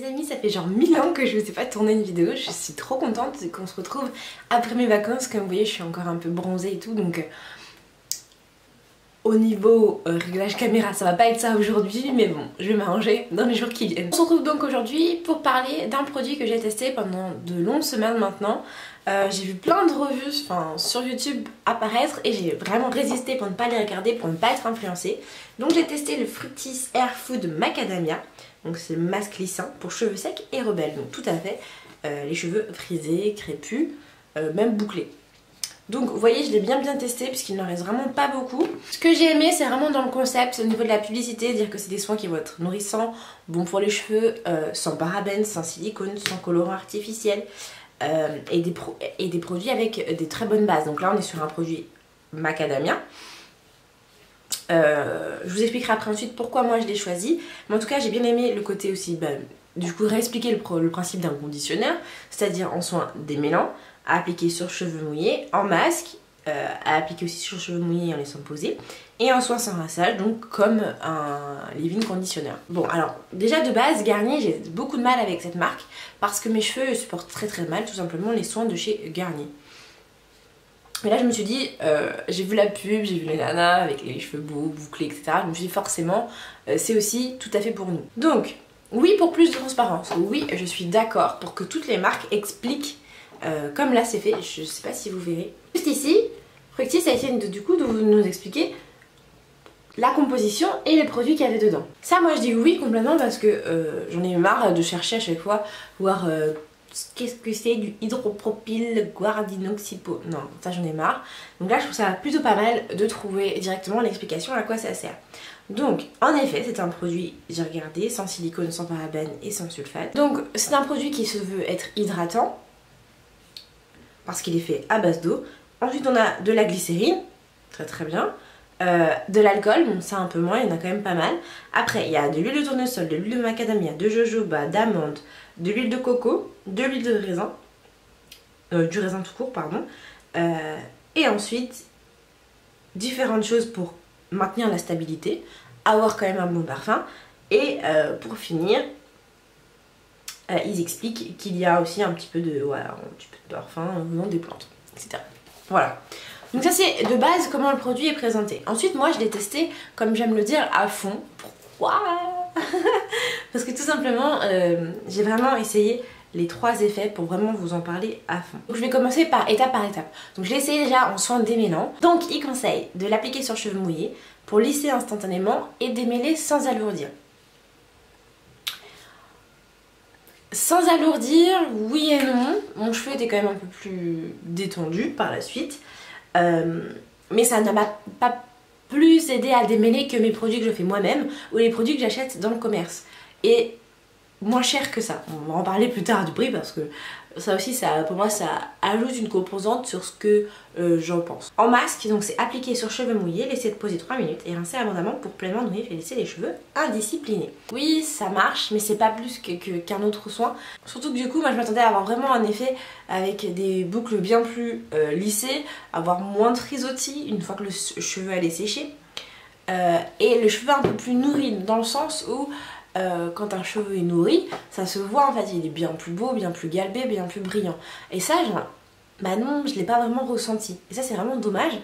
amis, ça fait genre 1000 ans que je vous ai pas tourné une vidéo. Je suis trop contente qu'on se retrouve après mes vacances. Comme vous voyez, je suis encore un peu bronzée et tout, donc au niveau réglage caméra, ça va pas être ça aujourd'hui, mais bon, je vais m'arranger dans les jours qui viennent. On se retrouve donc aujourd'hui pour parler d'un produit que j'ai testé pendant de longues semaines maintenant. J'ai vu plein de revues sur YouTube apparaître et j'ai vraiment résisté pour ne pas les regarder, pour ne pas être influencée. Donc j'ai testé le Fructis Air Food Macadamia. Donc c'est le masque lissant pour cheveux secs et rebelles. Donc tout à fait, les cheveux frisés, crépus, même bouclés. Donc vous voyez, je l'ai bien testé puisqu'il n'en reste vraiment pas beaucoup. Ce que j'ai aimé, c'est vraiment dans le concept, au niveau de la publicité, dire que c'est des soins qui vont être nourrissants, bons pour les cheveux, sans parabènes, sans silicone, sans colorant artificiel, et des produits avec des très bonnes bases. Donc là on est sur un produit macadamia. Je vous expliquerai après ensuite pourquoi moi je l'ai choisi. Mais en tout cas j'ai bien aimé le côté aussi, du coup réexpliquer le principe d'un conditionneur, c'est-à-dire en soin démêlant, à appliquer sur cheveux mouillés, en masque, à appliquer aussi sur cheveux mouillés en laissant poser, et en soin sans rinçage, donc comme un leave-in conditionneur. Bon alors déjà de base Garnier, j'ai beaucoup de mal avec cette marque parce que mes cheveux supportent très mal tout simplement les soins de chez Garnier. Mais là je me suis dit, j'ai vu la pub, j'ai vu les nanas avec les cheveux beaux, bouclés, etc. Je me suis dit forcément c'est aussi tout à fait pour nous. Donc oui pour plus de transparence, oui je suis d'accord pour que toutes les marques expliquent comme là c'est fait, je sais pas si vous verrez. Juste ici, Fructis a essayé du coup de nous expliquer la composition et les produits qu'il y avait dedans. Ça moi je dis oui complètement parce que j'en ai marre de chercher à chaque fois, voir qu'est-ce que c'est du hydropropyl guaridinoxypo. Non, ça j'en ai marre. Donc là je trouve ça plutôt pas mal de trouver directement l'explication à quoi ça sert. Donc en effet c'est un produit, j'ai regardé, sans silicone, sans parabènes et sans sulfate. Donc c'est un produit qui se veut être hydratant parce qu'il est fait à base d'eau. Ensuite on a de la glycérine, très bien. De l'alcool, bon ça un peu moins, il y en a quand même pas mal. Après il y a de l'huile de tournesol, de l'huile de macadamia, de jojoba, d'amande, de l'huile de coco, de l'huile de raisin, du raisin tout court pardon. Et ensuite différentes choses pour maintenir la stabilité, avoir quand même un bon parfum. Et pour finir, ils expliquent qu'il y a aussi un petit peu de parfum venant des plantes, etc. Voilà. Donc ça c'est de base comment le produit est présenté. Ensuite moi je l'ai testé, comme j'aime le dire, à fond. Pourquoi? Parce que tout simplement j'ai vraiment essayé les 3 effets pour vraiment vous en parler à fond. Donc je vais commencer par étape. Donc je l'ai essayé déjà en soin démêlant. Donc il conseille de l'appliquer sur cheveux mouillés pour lisser instantanément et démêler sans alourdir. Sans alourdir, oui et non. Mon cheveu était quand même un peu plus détendu par la suite. Mais ça ne m'a pas plus aidé à démêler que mes produits que je fais moi-même ou les produits que j'achète dans le commerce. Et moins cher que ça. On va en parler plus tard du prix parce que ça aussi, pour moi, ça ajoute une composante sur ce que j'en pense. En masque, donc c'est appliqué sur cheveux mouillés, laisser poser 3 minutes et rincer abondamment pour pleinement nourrir et laisser les cheveux indisciplinés. Oui, ça marche, mais c'est pas plus qu'un autre soin. Surtout que du coup, moi je m'attendais à avoir vraiment un effet avec des boucles bien plus lissées, avoir moins de frisottis une fois que le cheveu allait sécher. Et le cheveu un peu plus nourri, dans le sens où quand un cheveu est nourri, ça se voit en fait, il est bien plus beau, bien plus galbé, bien plus brillant. Et ça, bah non, je l'ai pas vraiment ressenti. Et ça c'est vraiment dommage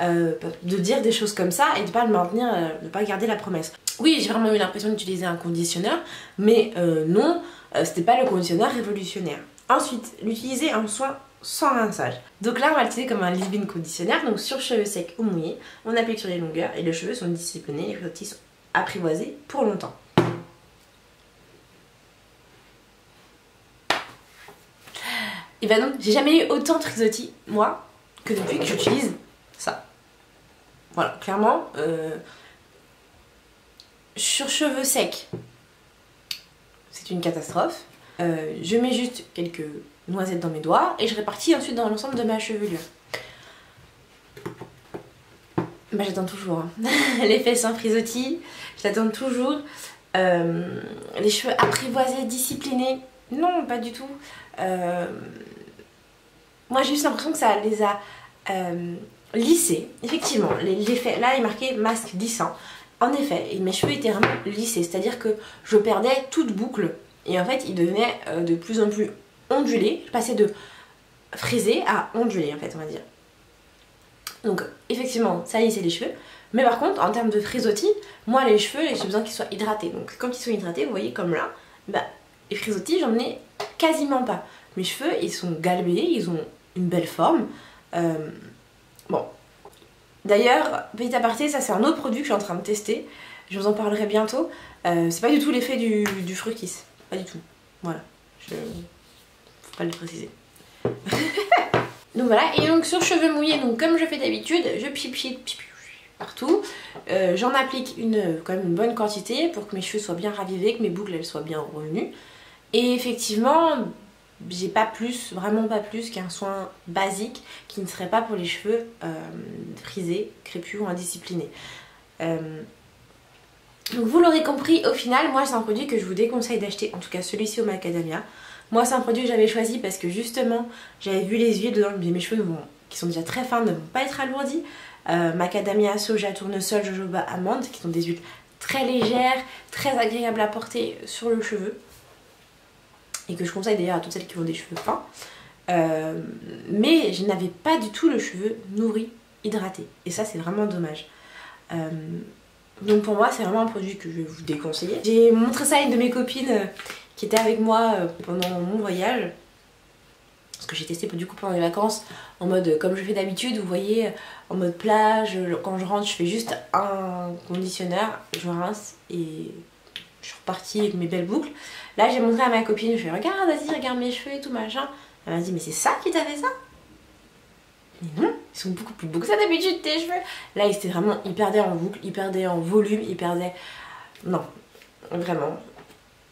de dire des choses comme ça et de pas le maintenir, de pas garder la promesse. Oui, j'ai vraiment eu l'impression d'utiliser un conditionneur, mais non, c'était pas le conditionneur révolutionnaire. Ensuite, l'utiliser en soin sans rinçage. Donc là on va l'utiliser comme un leave-in conditionneur, donc sur cheveux secs ou mouillés, on applique sur les longueurs et les cheveux sont disciplinés, les frottis sont apprivoisés pour longtemps. Et bah non, j'ai jamais eu autant de frisottis, moi, que depuis que j'utilise ça. Voilà, clairement, sur cheveux secs, c'est une catastrophe. Je mets juste quelques noisettes dans mes doigts et je répartis ensuite dans l'ensemble de ma chevelure. Bah j'attends toujours, hein. L'effet sans frisottis, j'attends toujours. Les cheveux apprivoisés, disciplinés, non, pas du tout. Moi j'ai juste l'impression que ça les a lissés. Effectivement, l'effet, là il est marqué masque lissant. En effet, mes cheveux étaient vraiment lissés, c'est-à-dire que je perdais toute boucle et en fait il devenait de plus en plus ondulé. Je passais de frisé à ondulé en fait, on va dire. Donc effectivement ça lissait les cheveux, mais par contre en termes de frisottis, moi les cheveux j'ai besoin qu'ils soient hydratés. Donc quand ils sont hydratés, vous voyez comme là, bah, les frisottis j'en ai quasiment pas. Mes cheveux ils sont galbés, ils ont une belle forme. Bon, d'ailleurs petit aparté, ça c'est un autre produit que je suis en train de tester, je vous en parlerai bientôt. C'est pas du tout l'effet du Fructis, pas du tout, voilà, faut pas le préciser. Donc voilà, et donc sur cheveux mouillés, donc comme je fais d'habitude, je pchit partout. J'en applique quand même une bonne quantité pour que mes cheveux soient bien ravivés, que mes boucles elles soient bien revenues. Et effectivement, j'ai pas plus, vraiment pas plus qu'un soin basique qui ne serait pas pour les cheveux frisés, crépus ou indisciplinés. Donc vous l'aurez compris, au final, moi c'est un produit que je vous déconseille d'acheter, en tout cas celui-ci au macadamia. Moi c'est un produit que j'avais choisi parce que justement j'avais vu les huiles dedans, mes cheveux qui sont déjà très fins ne vont pas être alourdis. Macadamia, soja, tournesol, jojoba, amande, qui sont des huiles très légères, très agréables à porter sur le cheveu. Et que je conseille d'ailleurs à toutes celles qui ont des cheveux fins. Mais je n'avais pas du tout le cheveu nourri, hydraté. Et ça c'est vraiment dommage. Donc pour moi c'est vraiment un produit que je vais vous déconseiller. J'ai montré ça à une de mes copines qui était avec moi pendant mon voyage. Parce que j'ai testé du coup pendant les vacances en mode comme je fais d'habitude, vous voyez, en mode plage. Quand je rentre je fais juste un conditionneur, je rince et je suis repartie avec mes belles boucles. Là j'ai montré à ma copine, je fais regarde, vas-y, regarde mes cheveux et tout machin. Elle m'a dit mais c'est ça qui t'a fait ça? Mais non, ils sont beaucoup plus beaux que ça d'habitude tes cheveux. Là ils étaient vraiment, ils perdaient en boucle, ils perdaient en volume, ils perdaient... Non, vraiment.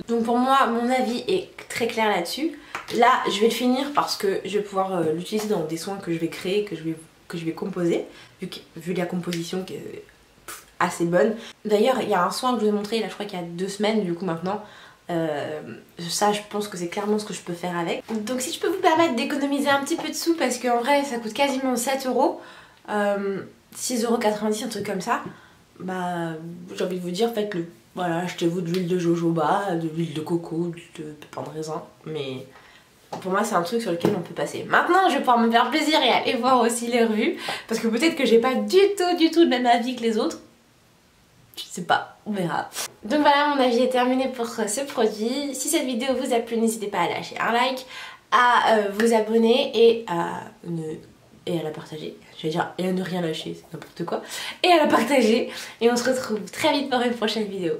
Donc pour moi mon avis est très clair là-dessus. Là je vais le finir parce que je vais pouvoir l'utiliser dans des soins que je vais créer, que je vais composer, vu la composition qui est assez bonne. D'ailleurs il y a un soin que je vous ai montré là, je crois qu'il y a 2 semaines du coup maintenant. Ça je pense que c'est clairement ce que je peux faire avec. Donc si je peux vous permettre d'économiser un petit peu de sous, parce qu'en vrai ça coûte quasiment 7 €, 6,90 €, un truc comme ça, bah j'ai envie de vous dire faites-le. Voilà, achetez-vous de l'huile de jojoba, de l'huile de coco, de pépins de raisin, mais pour moi c'est un truc sur lequel on peut passer. Maintenant je vais pouvoir me faire plaisir et aller voir aussi les revues, parce que peut-être que j'ai pas du tout le même avis que les autres. Je sais pas, on verra. Donc voilà, mon avis est terminé pour ce produit. Si cette vidéo vous a plu, n'hésitez pas à lâcher un like, à vous abonner et à la partager. Je vais dire et à ne rien lâcher, c'est n'importe quoi. Et à la partager. Et on se retrouve très vite pour une prochaine vidéo.